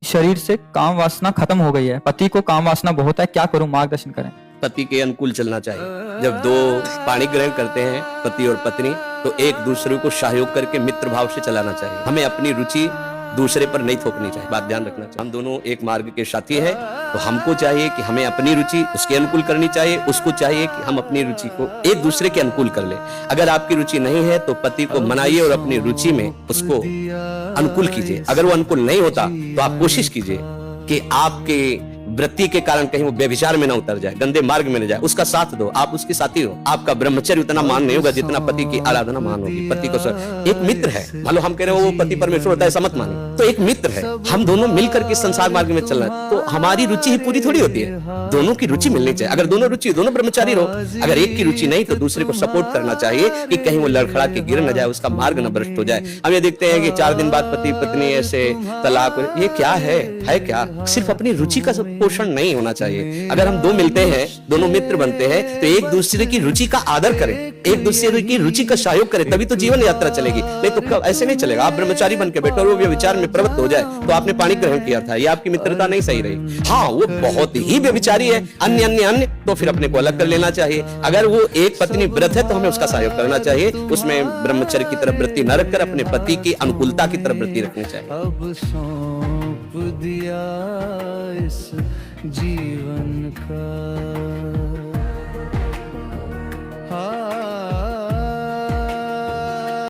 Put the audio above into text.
शरीर से काम वासना खत्म हो गई है, पति को काम वासना बहुत है, क्या करूं, मार्गदर्शन करें। पति के अनुकूल चलना चाहिए। जब दो पाणी ग्रहण करते हैं पति और पत्नी, तो एक दूसरे को सहयोग करके मित्र भाव से चलाना चाहिए। हमें अपनी रुचि दूसरे पर नहीं थोपनी चाहिए, बात ध्यान रखना चाहिए। हम दोनों एक मार्ग के साथी हैं, तो हमको चाहिए कि हमें अपनी रुचि उसके अनुकूल करनी चाहिए, उसको चाहिए कि हम अपनी रुचि को एक दूसरे के अनुकूल कर ले। अगर आपकी रुचि नहीं है तो पति को मनाइए और अपनी रुचि में उसको अनुकूल कीजिए। अगर वो अनुकूल नहीं होता तो आप कोशिश कीजिए कि आपके वृत्ति के कारण कहीं वो व्यभिचार में ना उतर जाए, गंदे मार्ग में न जाए। उसका साथ दो, आप उसके साथी हो। आपका ब्रह्मचर्य उतना मान नहीं होगा जितना पति की आराधना मान होगी। पति को एक मित्र है, मान लो हम कह रहे हो वो पति परमेश्वर होता है, ऐसा मत मानिए। तो एक मित्र है, हम दोनों मिलकर के संसार मार्ग में चलना है। तो हमारी रुचि ही पूरी थोड़ी होती है, दोनों की रुचि मिलनी चाहिए। अगर दोनों रुचि, दोनों ब्रह्मचारी रहो, अगर एक की रुचि नहीं तो दूसरे को सपोर्ट करना चाहिए कि कहीं वो लड़खड़ा के गिर न जाए, उसका मार्ग न भ्रष्ट हो जाए। हम ये देखते हैं कि 4 दिन बाद पति पत्नी ऐसे तलाक, ये क्या है क्या? सिर्फ अपनी रुचि का पोषण नहीं होना चाहिए। अगर हम दो मिलते हैं, दोनों मित्र बनते हैं, तो एक दूसरे की रुचि का आदर करें, एक दूसरे की रुचि का सहयोग करें, तभी तो जीवन यात्रा चलेगी। नहीं तो ऐसे नहीं चलेगा। आप ब्रह्मचारी बन के बैठो और वो व्यभिचार में प्रवृत्त हो जाए तो आपने पानी ग्रहण किया था, ये आपकी मित्रता नहीं सही रही। हाँ, वो बहुत ही व्यभिचारी है, अन्य तो फिर अपने को अलग कर लेना चाहिए। अगर वो एक पत्नी व्रत है तो हमें उसका सहयोग करना चाहिए, उसमें ब्रह्मचर्य की तरफ वृत्ति न रखकर अपने पति की अनुकूलता की तरफ वृत्ति रखनी चाहिए। अब सौंप दिया इस जीवन का।